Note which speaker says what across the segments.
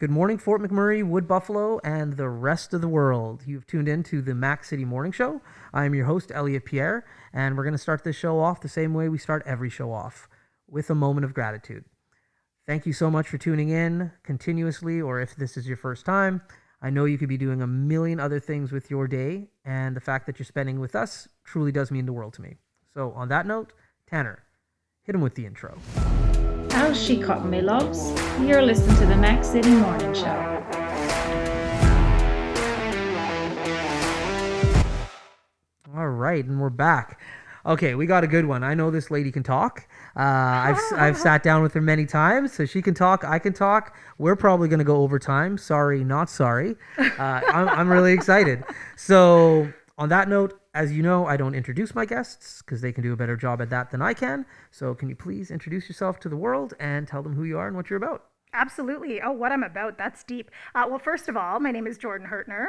Speaker 1: Good morning, Fort McMurray, Wood Buffalo, and the rest of the world. You've tuned in to the Mac City Morning Show. I am your host, Elliot Pierre, and we're going to start this show off the same way we start every show off, with a moment of gratitude. Thank you so much for tuning in continuously, or if this is your first time, I know you could be doing a million other things with your day, and the fact that you're spending with us truly does mean the world to me. So on that note, Tanner, hit him with the intro.
Speaker 2: How's she cutting me, loves? You're listening to the Mac City Morning Show.
Speaker 1: All right, and we're back. Okay, we got a good one. I know this lady can talk. I've sat down with her many times, so she can talk. I can talk. We're probably going to go over time. Sorry, not sorry. I'm really excited. So on that note, as you know, I don't introduce my guests because they can do a better job at that than I can. So can you please introduce yourself to the world and tell them who you are and what you're about?
Speaker 3: Absolutely. Oh, what I'm about. That's deep. Well, first of all, my name is Jordan Hertner.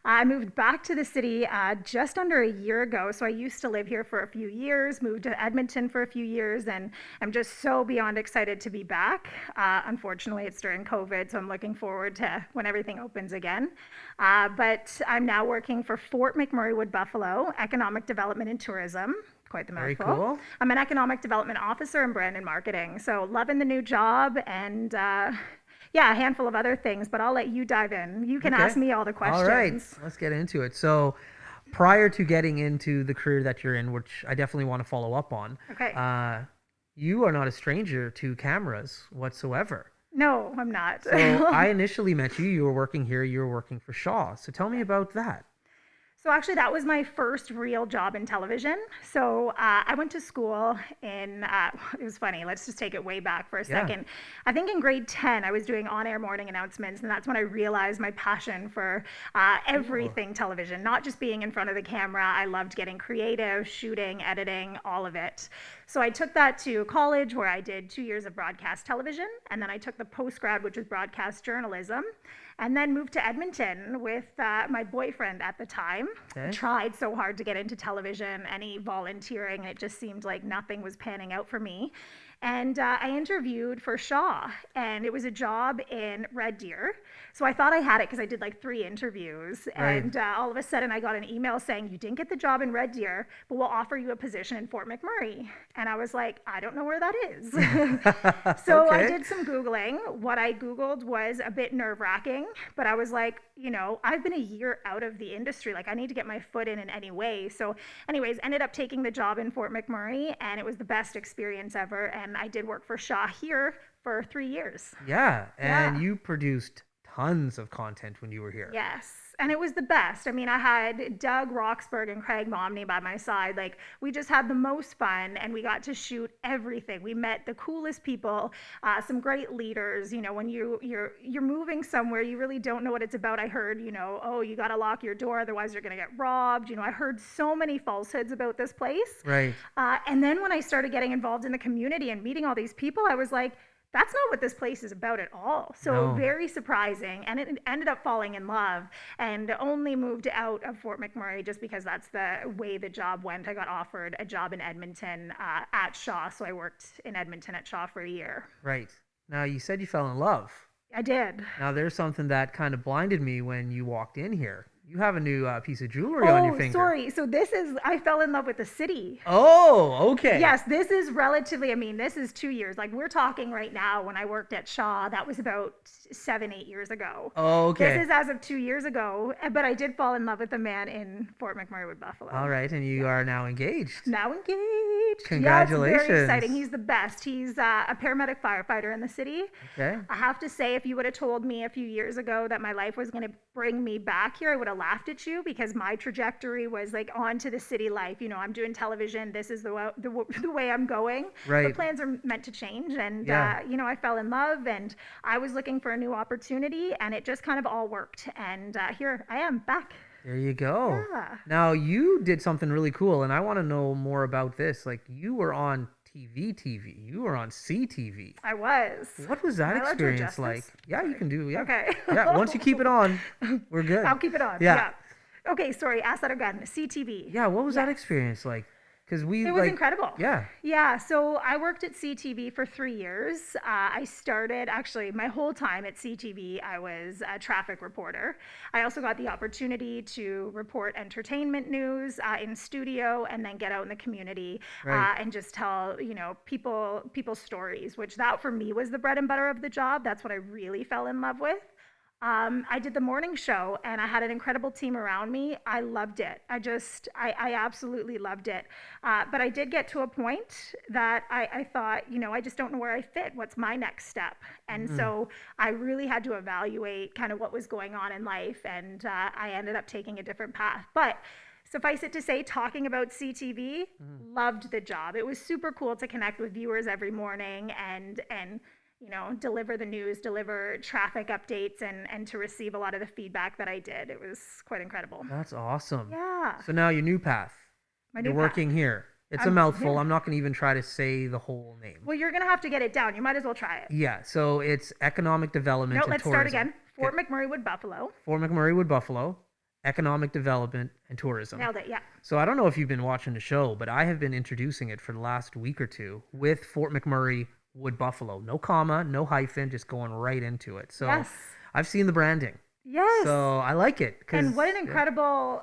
Speaker 3: I moved back to the city just under a year ago. So I used to live here for a few years, moved to Edmonton for a few years, and I'm just so beyond excited to be back. Unfortunately, it's during COVID, so I'm looking forward to when everything opens again. But I'm now working for Fort McMurray, Wood Buffalo, Economic Development and Tourism. Quite the mouthful.
Speaker 1: Very cool.
Speaker 3: I'm an economic development officer and brand and marketing. So loving the new job and a handful of other things, but I'll let you dive in. You can ask me all the questions.
Speaker 1: All right, let's get into it. So prior to getting into the career that you're in, which I definitely want to follow up on, you are not a stranger to cameras whatsoever.
Speaker 3: No, I'm not.
Speaker 1: So I initially met you. You were working here. You were working for Shaw. So tell me about that.
Speaker 3: So actually, that was my first real job in television. So I went to school in, it was funny, let's just take it way back for a second. I think in grade 10, I was doing on-air morning announcements, and that's when I realized my passion for everything television, not just being in front of the camera. I loved getting creative, shooting, editing, all of it. So I took that to college where I did 2 years of broadcast television, and then I took the post-grad, which was broadcast journalism, and then moved to Edmonton with my boyfriend at the time. Okay. Tried so hard to get into television, any volunteering, and it just seemed like nothing was panning out for me. And I interviewed for Shaw, and it was a job in Red Deer. So I thought I had it because I did like 3 interviews. Right. And all of a sudden I got an email saying, you didn't get the job in Red Deer, but we'll offer you a position in Fort McMurray. And I was like, I don't know where that is. So I did some Googling. What I Googled was a bit nerve-wracking, but I was like, I've been a year out of the industry. Like I need to get my foot in any way. So anyways, ended up taking the job in Fort McMurray, and it was the best experience ever. And I did work for Shaw here for 3 years.
Speaker 1: Yeah, and you produced tons of content when you were here.
Speaker 3: Yes, and it was the best. I mean, I had Doug Roxburgh and Craig Momney by my side. Like, we just had the most fun, and we got to shoot everything. We met the coolest people, some great leaders. When you're moving somewhere, you really don't know what it's about. I heard, oh, you got to lock your door, otherwise you're going to get robbed. I heard so many falsehoods about this place.
Speaker 1: Right.
Speaker 3: And then when I started getting involved in the community and meeting all these people, I was like, that's not what this place is about at all. So very surprising. And it ended up falling in love, and only moved out of Fort McMurray just because that's the way the job went. I got offered a job in Edmonton at Shaw. So I worked in Edmonton at Shaw for a year.
Speaker 1: Right. Now, you said you fell in love.
Speaker 3: I did.
Speaker 1: Now, there's something that kind of blinded me when you walked in here. You have a new piece of jewelry on your finger.
Speaker 3: Oh, sorry. So I fell in love with the city.
Speaker 1: Oh, okay.
Speaker 3: Yes, this is relatively, this is 2 years. Like we're talking right now, when I worked at Shaw, that was about 7-8 years ago.
Speaker 1: Oh, okay.
Speaker 3: This is as of 2 years ago, but I did fall in love with a man in Fort McMurray, Wood Buffalo.
Speaker 1: All right, and you are now engaged.
Speaker 3: Now engaged.
Speaker 1: Congratulations.
Speaker 3: Yeah, it's very exciting. He's the best. He's a paramedic firefighter in the city.
Speaker 1: Okay.
Speaker 3: I have to say, if you would have told me a few years ago that my life was going to bring me back here, I would have laughed at you, because my trajectory was like onto the city life. I'm doing television. This is the way I'm going.
Speaker 1: Right.
Speaker 3: But plans are meant to change. And, I fell in love, and I was looking for a new opportunity, and it just kind of all worked. And here I am back.
Speaker 1: There you go.
Speaker 3: Yeah.
Speaker 1: Now, you did something really cool, and I want to know more about this. Like, you were on TV. You were on CTV.
Speaker 3: I was.
Speaker 1: What was that experience like? Yeah, you can do. Yeah.
Speaker 3: Okay.
Speaker 1: Yeah. Once you keep it on, we're good.
Speaker 3: I'll keep it on.
Speaker 1: Yeah.
Speaker 3: Okay. Sorry. Ask that again. CTV.
Speaker 1: Yeah. What was that experience like? Because we
Speaker 3: It was incredible.
Speaker 1: Yeah.
Speaker 3: Yeah. So I worked at CTV for 3 years. I started actually my whole time at CTV, I was a traffic reporter. I also got the opportunity to report entertainment news in studio and then get out in the community
Speaker 1: Right.
Speaker 3: and just tell, people's stories, which that for me was the bread and butter of the job. That's what I really fell in love with. I did the morning show and I had an incredible team around me. I loved it. I absolutely loved it. But I did get to a point that I thought, I just don't know where I fit. What's my next step? And so I really had to evaluate kind of what was going on in life. And I ended up taking a different path. But suffice it to say, talking about CTV, loved the job. It was super cool to connect with viewers every morning and deliver the news, deliver traffic updates, and to receive a lot of the feedback that I did. It was quite incredible.
Speaker 1: That's awesome.
Speaker 3: Yeah.
Speaker 1: So now your new path.
Speaker 3: My
Speaker 1: You're
Speaker 3: new
Speaker 1: working
Speaker 3: path.
Speaker 1: here. It's a mouthful.
Speaker 3: Yeah.
Speaker 1: I'm not going to even try to say the whole name.
Speaker 3: Well, you're going to have to get it down. You might as well try it.
Speaker 1: Yeah. So it's economic development
Speaker 3: No,
Speaker 1: and
Speaker 3: let's
Speaker 1: tourism.
Speaker 3: start again. Fort McMurray Wood Buffalo.
Speaker 1: Fort McMurray Wood Buffalo, economic development and tourism.
Speaker 3: Nailed it, yeah.
Speaker 1: So I don't know if you've been watching the show, but I have been introducing it for the last week or two with Fort McMurray Wood Buffalo. No comma, no hyphen, just going right into it. So
Speaker 3: Yes.
Speaker 1: I've seen the branding.
Speaker 3: Yes.
Speaker 1: So I like it.
Speaker 3: And what an incredible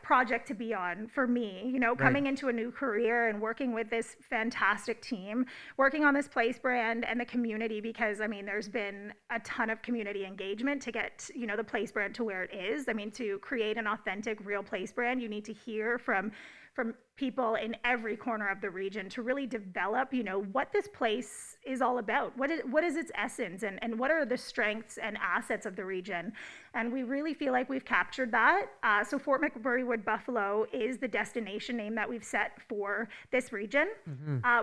Speaker 3: project to be on for me, coming into a new career and working with this fantastic team, working on this place brand and the community, because there's been a ton of community engagement to get, the place brand to where it is. To create an authentic, real place brand, you need to hear from people in every corner of the region to really develop, what this place is all about. What is its essence and what are the strengths and assets of the region? And we really feel like we've captured that. So Fort McMurray Wood Buffalo is the destination name that we've set for this region.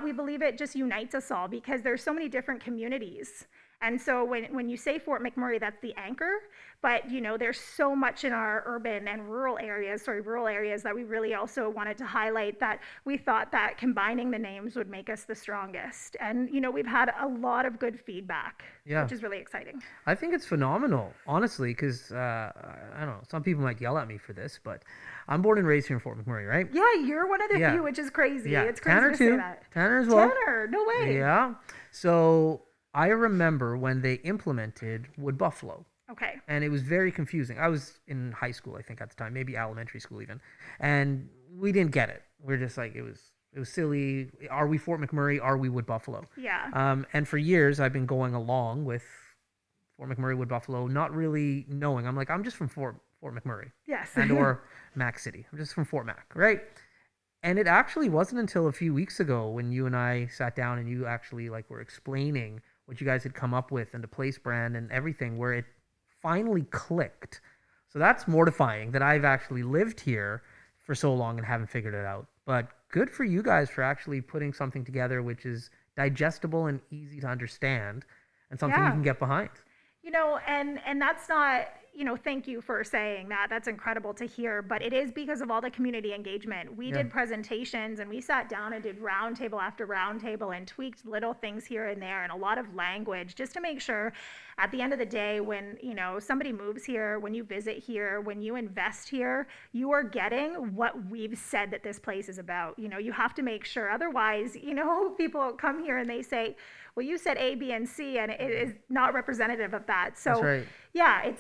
Speaker 3: We believe it just unites us all because there's so many different communities. And so when you say Fort McMurray, that's the anchor, but there's so much in our urban and rural areas that we really also wanted to highlight that we thought that combining the names would make us the strongest. And we've had a lot of good feedback, which is really exciting.
Speaker 1: I think it's phenomenal, honestly, because I don't know, some people might yell at me for this, but I'm born and raised here in Fort McMurray, right?
Speaker 3: Yeah, you're one of the few, which is crazy.
Speaker 1: Yeah.
Speaker 3: It's crazy
Speaker 1: Tanner
Speaker 3: to
Speaker 1: too.
Speaker 3: say that.
Speaker 1: Tanner as well.
Speaker 3: Tanner, no way.
Speaker 1: Yeah. So I remember when they implemented Wood Buffalo.
Speaker 3: Okay.
Speaker 1: And it was very confusing. I was in high school, I think, at the time, maybe elementary school even, and we didn't get it. We're just like, it was silly. Are we Fort McMurray? Are we Wood Buffalo?
Speaker 3: Yeah.
Speaker 1: And for years, I've been going along with Fort McMurray Wood Buffalo, not really knowing. I'm like, I'm just from Fort McMurray.
Speaker 3: Yes.
Speaker 1: And or Mac City. I'm just from Fort Mac, right? And it actually wasn't until a few weeks ago when you and I sat down and you actually were explaining what you guys had come up with and the place brand and everything, where it finally clicked. So that's mortifying that I've actually lived here for so long and haven't figured it out. But good for you guys for actually putting something together which is digestible and easy to understand and something you can get behind.
Speaker 3: And that's not, thank you for saying that. That's incredible to hear. But it is because of all the community engagement. We did presentations and we sat down and did roundtable after roundtable and tweaked little things here and there and a lot of language just to make sure at the end of the day, when, somebody moves here, when you visit here, when you invest here, you are getting what we've said that this place is about. You have to make sure. Otherwise, people come here and they say, well, you said A, B, and C, and it is not representative of that. So,
Speaker 1: That's right.
Speaker 3: Yeah,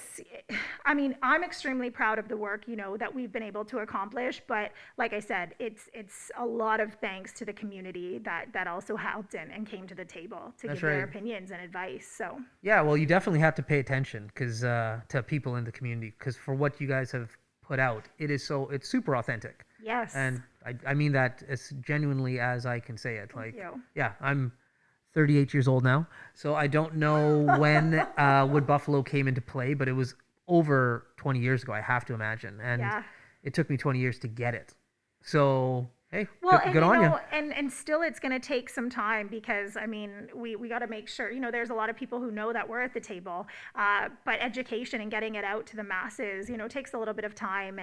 Speaker 3: I'm extremely proud of the work, that we've been able to accomplish. But like I said, it's a lot of thanks to the community that also helped and came to the table to give their opinions and advice. So
Speaker 1: yeah, well, you definitely have to pay attention because to people in the community, because for what you guys have put out, it's super authentic.
Speaker 3: Yes.
Speaker 1: And I mean that as genuinely as I can say it.
Speaker 3: Thank you.
Speaker 1: Yeah, I'm 38 years old now, so I don't know when Wood Buffalo came into play, but it was over 20 years ago, I have to imagine, and it took me 20 years to get it. So hey,
Speaker 3: well,
Speaker 1: good on you.
Speaker 3: And still it's going to take some time because, we got to make sure, there's a lot of people who know that we're at the table, but education and getting it out to the masses, takes a little bit of time.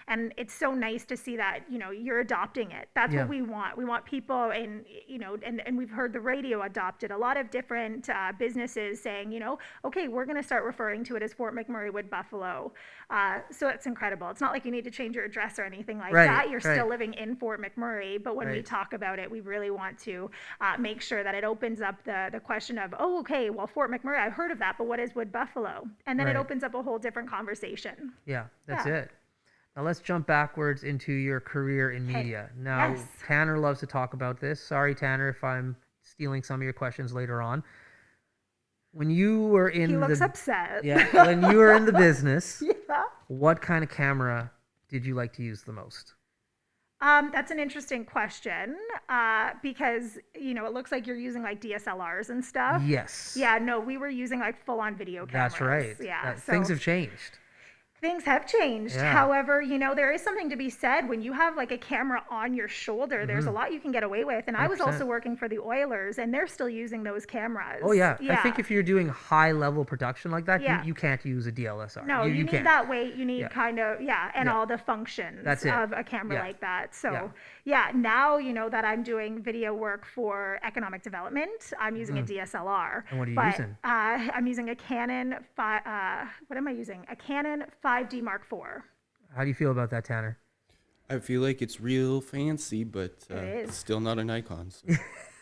Speaker 3: And it's so nice to see that, you're adopting it. That's what we want. We want people and we've heard the radio adopted, a lot of different businesses saying, okay, we're going to start referring to it as Fort McMurray Wood Buffalo. So it's incredible. It's not like you need to change your address or anything like that. You're still living in Fort McMurray. McMurray, but when we
Speaker 1: Right.
Speaker 3: talk about it, we really want to make sure that it opens up the question of, oh, okay, well, Fort McMurray, I've heard of that, but what is Wood Buffalo? And then it
Speaker 1: Right.
Speaker 3: opens up a whole different conversation.
Speaker 1: Yeah, that's
Speaker 3: Yeah.
Speaker 1: it. Now let's jump backwards into your career in
Speaker 3: Okay.
Speaker 1: media. Now,
Speaker 3: Yes.
Speaker 1: Tanner loves to talk about this. Sorry, Tanner, if I'm stealing some of your questions later on. When you were
Speaker 3: He
Speaker 1: in
Speaker 3: looks
Speaker 1: the
Speaker 3: upset.
Speaker 1: when you were in the business,
Speaker 3: Yeah.
Speaker 1: what kind of camera did you like to use the most?
Speaker 3: That's an interesting question because, it looks like you're using like DSLRs and stuff.
Speaker 1: Yes.
Speaker 3: Yeah, no, we were using like full on video cameras.
Speaker 1: That's right.
Speaker 3: Yeah.
Speaker 1: Things
Speaker 3: So
Speaker 1: have changed.
Speaker 3: things have changed.
Speaker 1: Yeah.
Speaker 3: However, there is something to be said when you have like a camera on your shoulder, there's a lot you can get away with. And I was
Speaker 1: 100%.
Speaker 3: also working for the Oilers and they're still using those cameras.
Speaker 1: Oh yeah. I
Speaker 3: Yeah.
Speaker 1: think if you're doing high level production like that,
Speaker 3: Yeah.
Speaker 1: you can't use a DLSR.
Speaker 3: No, you need
Speaker 1: can't.
Speaker 3: that weight. You need
Speaker 1: Yeah.
Speaker 3: kind of, and
Speaker 1: Yeah.
Speaker 3: all the functions
Speaker 1: That's it.
Speaker 3: of a camera
Speaker 1: Yeah.
Speaker 3: like that. So,
Speaker 1: Yeah.
Speaker 3: now, that I'm doing video work for economic development, I'm using a DSLR.
Speaker 1: And what are you
Speaker 3: but,
Speaker 1: using?
Speaker 3: I'm using a Canon, what am I using? A Canon 5D Mark IV.
Speaker 1: How do you feel about that, Tanner?
Speaker 4: I feel like it's real fancy, but
Speaker 3: is.
Speaker 4: still not a Nikon. So.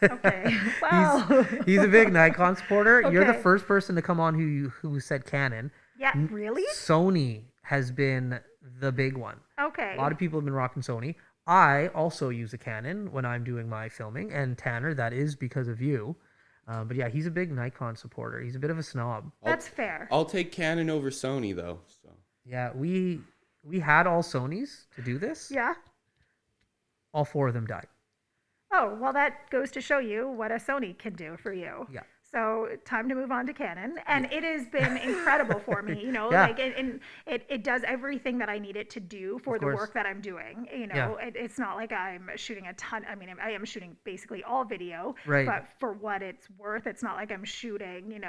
Speaker 3: Okay. Well,
Speaker 1: He's a big Nikon supporter. You're the
Speaker 3: Okay.
Speaker 1: first person to come on who said Canon.
Speaker 3: yeah, really?
Speaker 1: Sony has been the big one.
Speaker 3: Okay.
Speaker 1: A lot of people have been rocking Sony. I also use a Canon when I'm doing my filming, and Tanner, that is because of you. But yeah, he's a big Nikon supporter. He's a bit of a snob.
Speaker 3: That's fair.
Speaker 4: I'll take Canon over Sony though. So.
Speaker 1: Yeah, we had all Sonys to do this.
Speaker 3: Yeah.
Speaker 1: All 4 of them died.
Speaker 3: Oh, well, that goes to show you what a Sony can do for you.
Speaker 1: Yeah.
Speaker 3: So time to move on to Canon, and it has been incredible for me.
Speaker 1: Yeah.
Speaker 3: Like it does everything that I need it to do for
Speaker 1: Of
Speaker 3: the
Speaker 1: course.
Speaker 3: work that I'm doing.
Speaker 1: Yeah.
Speaker 3: It's not like I'm shooting a ton. I mean, I am shooting basically all video,
Speaker 1: Right.
Speaker 3: but for what it's worth, it's not like I'm shooting,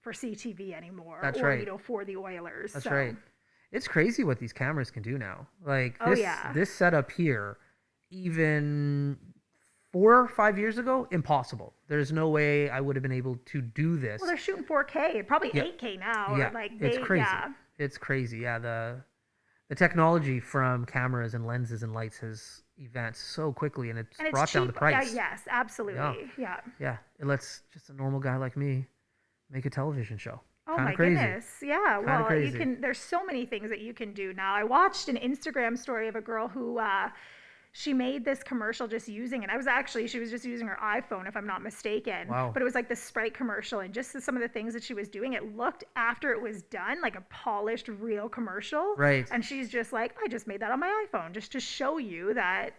Speaker 3: for CTV anymore.
Speaker 1: That's
Speaker 3: or,
Speaker 1: right.
Speaker 3: For the Oilers.
Speaker 1: That's
Speaker 3: So,
Speaker 1: right. It's crazy what these cameras can do now. Like
Speaker 3: Oh,
Speaker 1: this
Speaker 3: yeah.
Speaker 1: this setup here, even 4 or 5 years ago, impossible. There's no way I would have been able to do this.
Speaker 3: Well, they're shooting 4K, probably
Speaker 1: Yeah.
Speaker 3: 8K now.
Speaker 1: Yeah,
Speaker 3: Or like
Speaker 1: it's crazy.
Speaker 3: Yeah.
Speaker 1: It's crazy. Yeah, the technology from cameras and lenses and lights has advanced so quickly, and it's
Speaker 3: And it's
Speaker 1: brought down the
Speaker 3: cheap.
Speaker 1: price.
Speaker 3: Yes, absolutely. Yeah.
Speaker 1: Yeah, it lets just a normal guy like me make a television show.
Speaker 3: Oh
Speaker 1: Kinda
Speaker 3: my
Speaker 1: crazy.
Speaker 3: goodness. Yeah.
Speaker 1: Kinda
Speaker 3: Well,
Speaker 1: crazy.
Speaker 3: there's so many things that you can do now. I watched an Instagram story of a girl who she made this commercial just using it. She was just using her iPhone, if I'm not mistaken.
Speaker 1: Wow.
Speaker 3: But it was like the Sprite commercial, and just some of the things that she was doing, it looked after it was done like a polished, real commercial.
Speaker 1: Right.
Speaker 3: And she's just like, I just made that on my iPhone just to show you that,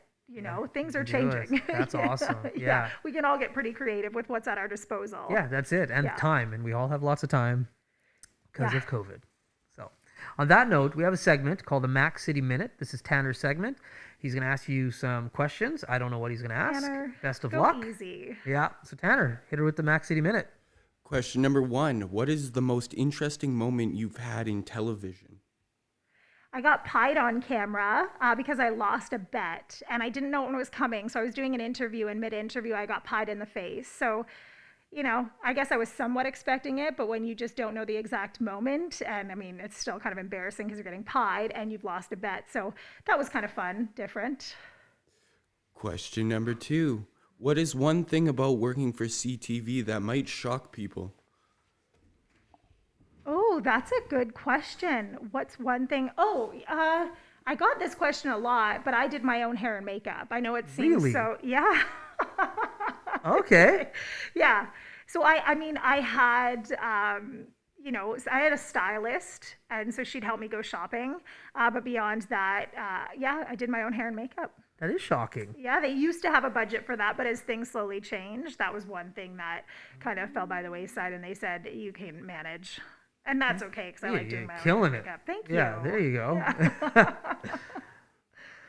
Speaker 3: things are
Speaker 1: you can do it.
Speaker 3: changing.
Speaker 1: That's awesome. Yeah.
Speaker 3: We can all get pretty creative with what's at our disposal.
Speaker 1: Yeah, that's it. And
Speaker 3: Yeah.
Speaker 1: time, and we all have lots of time because
Speaker 3: Yeah.
Speaker 1: of COVID. So, on that note, we have a segment called the Mac City Minute. This is Tanner's segment. He's going to ask you some questions. I don't know what he's going to ask.
Speaker 3: Tanner,
Speaker 1: Best of
Speaker 3: go
Speaker 1: luck.
Speaker 3: easy.
Speaker 1: Yeah. So, Tanner, hit her with the Mac City Minute.
Speaker 4: Question number 1: what is the most interesting moment you've had in television?
Speaker 3: I got pied on camera because I lost a bet and I didn't know when it was coming. So I was doing an interview, and mid-interview, I got pied in the face. So, I guess I was somewhat expecting it, but when you just don't know the exact moment, and I mean, it's still kind of embarrassing because you're getting pied and you've lost a bet. So that was kind of fun, different.
Speaker 4: Question number 2: what is one thing about working for CTV that might shock people?
Speaker 3: Oh, that's a good question. What's one thing? I got this question a lot, but I did my own hair and makeup. I know it seems
Speaker 1: Really?
Speaker 3: so, yeah.
Speaker 1: Okay.
Speaker 3: Yeah. So I mean, I had, I had a stylist, and so she'd help me go shopping. But beyond that, I did my own hair and makeup.
Speaker 1: That is shocking.
Speaker 3: Yeah, they used to have a budget for that, but as things slowly changed, that was one thing that kind of fell by the wayside, and they said you can manage. And that's okay, because I like doing my own
Speaker 1: killing
Speaker 3: hair
Speaker 1: it.
Speaker 3: and makeup. Thank you.
Speaker 1: Yeah, there you go.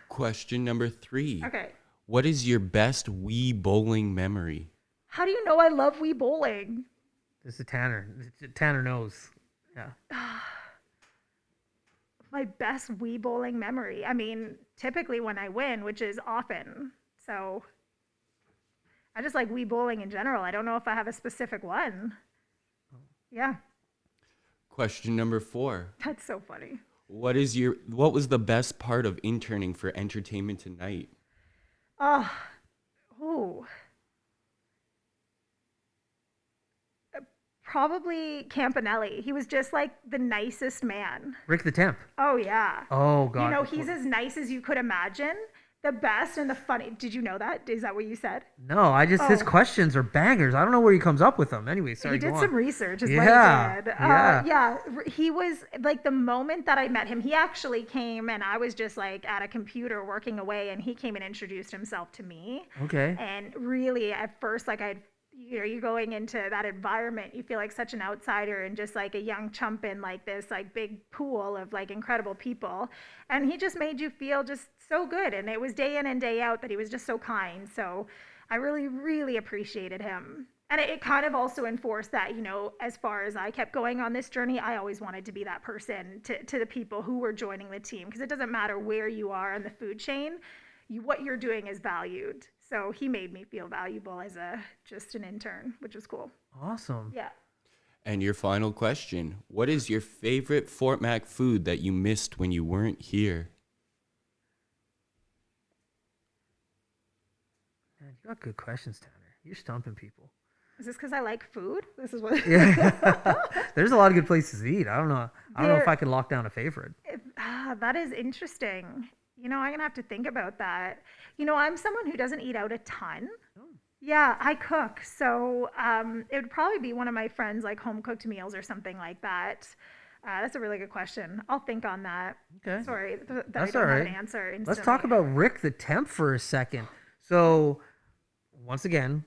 Speaker 4: Question number 3:
Speaker 3: Okay.
Speaker 4: what is your best Wii bowling memory?
Speaker 3: How do you know I love Wii bowling?
Speaker 1: This is Tanner. Tanner knows. Yeah.
Speaker 3: My best Wii bowling memory. I mean, typically when I win, which is often. So I just like Wii bowling in general. I don't know if I have a specific one. Yeah,
Speaker 4: Question number 4:
Speaker 3: that's so funny.
Speaker 4: what was the best part of interning for Entertainment Tonight?
Speaker 3: Oh, oh, probably Campanelli. He was just like the nicest man.
Speaker 1: Rick the Temp.
Speaker 3: Oh yeah.
Speaker 1: Oh
Speaker 3: You
Speaker 1: God.
Speaker 3: know, he's as nice as you could imagine. The best and the funny. Did you know that? Is that what you said?
Speaker 1: No, his
Speaker 3: Oh,
Speaker 1: questions are bangers. I don't know where he comes up with them. Anyway,
Speaker 3: he
Speaker 1: sorry, go
Speaker 3: did
Speaker 1: on.
Speaker 3: some research, is what
Speaker 1: Yeah,
Speaker 3: he did.
Speaker 1: yeah.
Speaker 3: Yeah, he was like the moment that I met him, he actually came and I was just like at a computer working away, and he came and introduced himself to me.
Speaker 1: Okay.
Speaker 3: And really, at first, like you're going into that environment, you feel like such an outsider and just like a young chump in like this like big pool of like incredible people. And he just made you feel just so good. And it was day in and day out that he was just so kind. So I really, really appreciated him. And it kind of also enforced that, you know, as far as I kept going on this journey, I always wanted to be that person to the people who were joining the team. Because it doesn't matter where you are in the food chain, what you're doing is valued. So he made me feel valuable as just an intern, which was cool.
Speaker 1: Awesome.
Speaker 3: Yeah.
Speaker 4: And your final question, what is your favorite Fort Mac food that you missed when you weren't here?
Speaker 1: Man, you got good questions, Tanner. You're stumping people.
Speaker 3: Is this because I like food? This is what.
Speaker 1: Yeah. There's a lot of good places to eat. I don't know. I don't know if
Speaker 3: There-
Speaker 1: I can lock down a favorite.
Speaker 3: That is interesting. You know, I'm gonna have to think about that. You know, I'm someone who doesn't eat out a ton. Yeah, I cook, so it would probably be one of my friends' like home cooked meals or something like that. That's a really good question. I'll think on that.
Speaker 1: Okay.
Speaker 3: Sorry that I
Speaker 1: That's
Speaker 3: don't
Speaker 1: all
Speaker 3: have
Speaker 1: right.
Speaker 3: an answer instantly.
Speaker 1: Let's talk about Rick the Temp for a second. So, once again,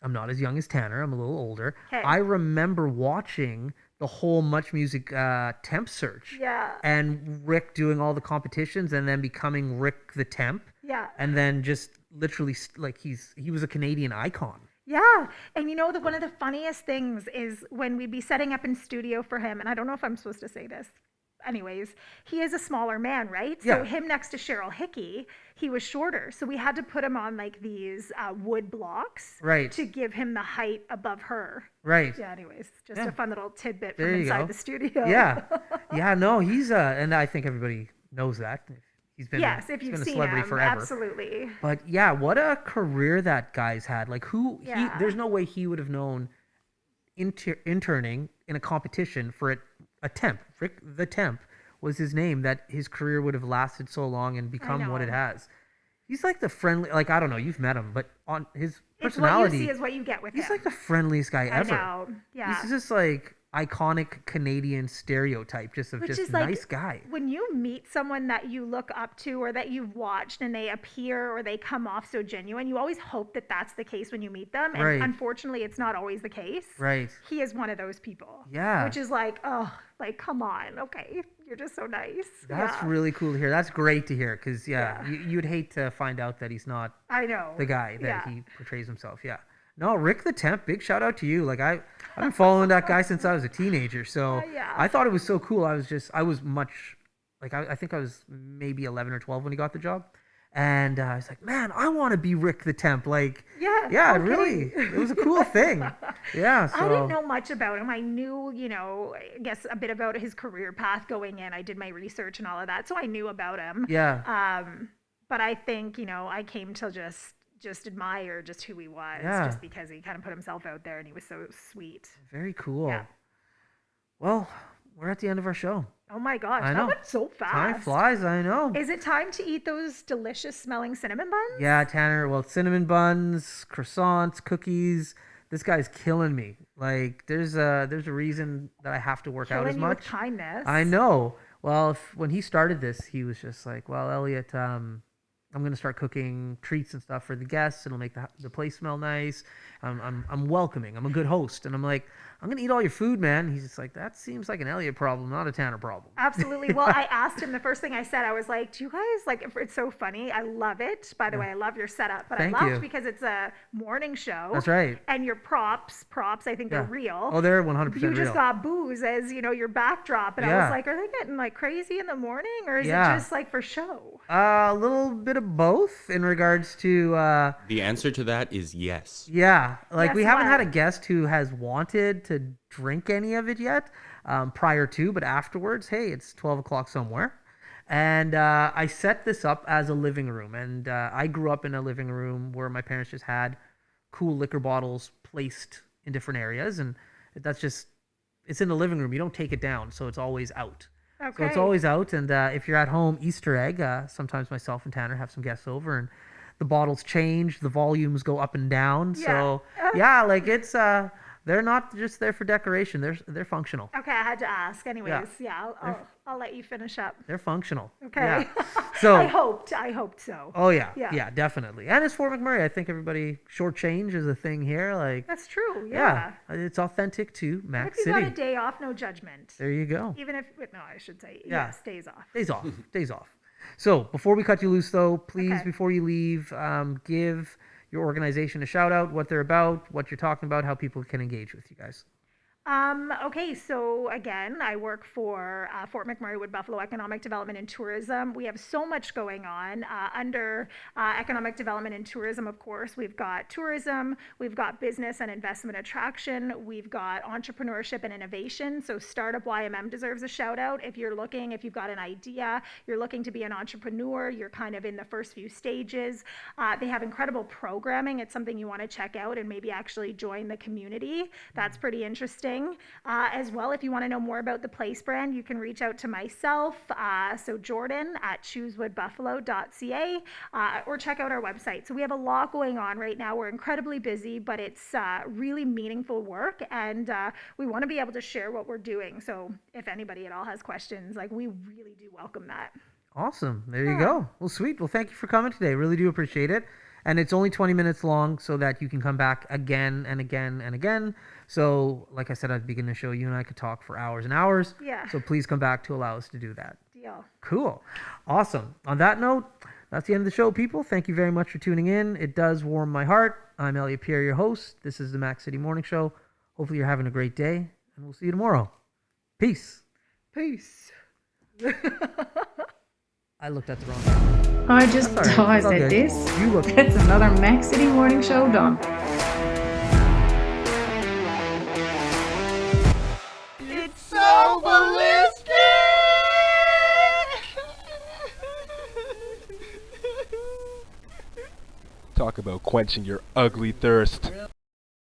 Speaker 1: I'm not as young as Tanner. I'm a little older.
Speaker 3: 'Kay.
Speaker 1: I remember watching the whole Much Music Temp search.
Speaker 3: Yeah.
Speaker 1: And Rick doing all the competitions and then becoming Rick the Temp.
Speaker 3: Yeah.
Speaker 1: And then just literally like he was a Canadian icon.
Speaker 3: Yeah. And you know, one of the funniest things is when we'd be setting up in studio for him, and I don't know if I'm supposed to say this. Anyways, he is a smaller man, right?
Speaker 1: Yeah.
Speaker 3: So him next to Cheryl Hickey, he was shorter. So we had to put him on like these wood blocks
Speaker 1: Right.
Speaker 3: to give him the height above her.
Speaker 1: Right.
Speaker 3: Yeah, anyways, just
Speaker 1: Yeah.
Speaker 3: a fun little tidbit
Speaker 1: There
Speaker 3: from
Speaker 1: you
Speaker 3: inside
Speaker 1: go.
Speaker 3: the studio.
Speaker 1: Yeah. Yeah, no, he's and I think everybody knows that. He's been
Speaker 3: Yes, if
Speaker 1: he's
Speaker 3: you've
Speaker 1: been a
Speaker 3: seen
Speaker 1: celebrity
Speaker 3: him,
Speaker 1: forever.
Speaker 3: absolutely.
Speaker 1: But yeah, what a career that guy's had. Like
Speaker 3: Yeah.
Speaker 1: there's no way he would have known interning in a competition for a temp. Rick the Temp was his name, that his career would have lasted so long and become what it
Speaker 3: know.
Speaker 1: has. He's like the friendly, like I don't know, you've met him, but on his
Speaker 3: It's what you
Speaker 1: personality,
Speaker 3: see is what you get with
Speaker 1: he's
Speaker 3: him.
Speaker 1: like the friendliest guy
Speaker 3: I
Speaker 1: ever.
Speaker 3: know. Yeah.
Speaker 1: He's just like iconic Canadian stereotype, just of
Speaker 3: Which
Speaker 1: just
Speaker 3: is like
Speaker 1: nice guy.
Speaker 3: when you meet someone that you look up to or that you've watched and they appear or they come off so genuine, you always hope that that's the case when you meet them. And
Speaker 1: Right.
Speaker 3: unfortunately, it's not always the case.
Speaker 1: Right.
Speaker 3: He is one of those people.
Speaker 1: Yeah.
Speaker 3: Which is like, oh, like, come on. Okay. You're just so nice.
Speaker 1: That's
Speaker 3: Yeah.
Speaker 1: really cool to hear. That's great to hear because,
Speaker 3: Yeah.
Speaker 1: you'd hate to find out that he's not
Speaker 3: I know.
Speaker 1: the guy that
Speaker 3: Yeah.
Speaker 1: he portrays himself. Yeah. No, Rick the Temp, big shout out to you. Like I've been following that guy since I was a teenager. So
Speaker 3: Yeah.
Speaker 1: I thought it was so cool. I was much like I think I was maybe 11 or 12 when he got the job. And I was like, man, I want to be Rick the Temp. Like,
Speaker 3: Yeah,
Speaker 1: yeah,
Speaker 3: okay.
Speaker 1: really, it was a cool thing. Yeah, so
Speaker 3: I didn't know much about him. I knew, you know, I guess a bit about his career path going in. I did my research and all of that, so I knew about him.
Speaker 1: yeah,
Speaker 3: But I think, you know, I came to just admire just who he was,
Speaker 1: Yeah.
Speaker 3: just because he kind of put himself out there and he was so sweet.
Speaker 1: very cool.
Speaker 3: Yeah.
Speaker 1: Well, we're at the end of our show.
Speaker 3: Oh my gosh,
Speaker 1: I
Speaker 3: that
Speaker 1: know.
Speaker 3: went so fast.
Speaker 1: Time flies, I know.
Speaker 3: Is it time to eat those delicious smelling cinnamon buns?
Speaker 1: Yeah, Tanner. Well, cinnamon buns, croissants, cookies. This guy's killing me. Like, there's a reason that I have to work out
Speaker 3: Killing
Speaker 1: as
Speaker 3: you
Speaker 1: much.
Speaker 3: with kindness.
Speaker 1: I know. Well, when he started this, he was just like, "Well, Elliot, I'm gonna start cooking treats and stuff for the guests. It'll make the place smell nice. I'm welcoming. I'm a good host." And I'm like, "I'm gonna eat all your food, man." He's just like, "That seems like an Elliot problem, not a Tanner problem."
Speaker 3: Absolutely. Well, I asked him, the first thing I said, I was like, do you guys, like, it's so funny. I love it. By the way, I love your setup, but
Speaker 1: Thank
Speaker 3: I laughed
Speaker 1: you.
Speaker 3: because it's a morning show.
Speaker 1: That's right.
Speaker 3: And your props, I think they're
Speaker 1: Yeah.
Speaker 3: real.
Speaker 1: Oh, they're 100%
Speaker 3: You just
Speaker 1: real.
Speaker 3: got booze as, you know, your backdrop. And I
Speaker 1: Yeah.
Speaker 3: was like, are they getting like crazy in the morning or is
Speaker 1: Yeah.
Speaker 3: it just like for show?
Speaker 1: A little bit of both in regards to
Speaker 4: The answer to that is yes.
Speaker 1: yeah, like we
Speaker 3: Guess
Speaker 1: haven't had a
Speaker 3: what?
Speaker 1: guest who has wanted to drink any of it yet prior to, but afterwards, hey, it's 12 o'clock somewhere. And I set this up as a living room. And I grew up in a living room where my parents just had cool liquor bottles placed in different areas. And that's just, it's in the living room. You don't take it down. So it's always out.
Speaker 3: Okay.
Speaker 1: So it's always out. And if you're at home, Easter egg, sometimes myself and Tanner have some guests over and the bottles change, the volumes go up and down.
Speaker 3: Yeah.
Speaker 1: So yeah, like it's, they're not just there for decoration. They're functional.
Speaker 3: Okay, I had to ask. Anyways, yeah, I'll let you finish up.
Speaker 1: They're functional.
Speaker 3: Okay.
Speaker 1: Yeah. So
Speaker 3: I hoped so.
Speaker 1: oh yeah,
Speaker 3: Yeah.
Speaker 1: yeah, definitely. And it's Fort McMurray. I think everybody shortchange is a thing here. Like
Speaker 3: That's true. Yeah.
Speaker 1: it's authentic to Mac
Speaker 3: If you
Speaker 1: City.
Speaker 3: got a day off, no judgment.
Speaker 1: There you go.
Speaker 3: Even if no, I should say
Speaker 1: Yeah.
Speaker 3: yes, days off.
Speaker 1: Days off. Days off. So before we cut you loose, though, please,
Speaker 3: Okay.
Speaker 1: before you leave, give your organization a shout out, what they're about, what you're talking about, how people can engage with you guys.
Speaker 3: Okay, so again, I work for Fort McMurray Wood Buffalo Economic Development and Tourism. We have so much going on under economic development and tourism. Of course, we've got tourism, we've got business and investment attraction, we've got entrepreneurship and innovation. So Startup YMM deserves a shout out. If you've got an idea, you're looking to be an entrepreneur, you're kind of in the first few stages. They have incredible programming. It's something you want to check out and maybe actually join the community. That's pretty interesting. As well, if you want to know more about the Place brand, you can reach out to myself, so Jordan at choosewoodbuffalo.ca, or check out our website. So we have a lot going on right now. We're incredibly busy, but it's really meaningful work, and we want to be able to share what we're doing. So if anybody at all has questions, like we really do welcome that.
Speaker 1: Awesome. There you go. Well, sweet. Well, thank you for coming today. Really do appreciate it. And it's only 20 minutes long so that you can come back again and again and again. So, like I said at the beginning of the show, you and I could talk for hours and hours.
Speaker 3: Yeah.
Speaker 1: So please come back to allow us to do that.
Speaker 3: Deal.
Speaker 1: Cool. Awesome. On that note, that's the end of the show, people. Thank you very much for tuning in. It does warm my heart. I'm Elliot Pierre, your host. This is the Mac City Morning Show. Hopefully you're having a great day, and we'll see you tomorrow. Peace.
Speaker 3: Peace.
Speaker 1: I looked at the wrong time.
Speaker 2: I just
Speaker 1: That's all right.
Speaker 2: I
Speaker 1: It's all
Speaker 2: said
Speaker 1: good.
Speaker 2: this.
Speaker 1: You look.
Speaker 2: That's another Mac City Morning Show done.
Speaker 5: It's so ballistic!
Speaker 6: Talk about quenching your ugly thirst.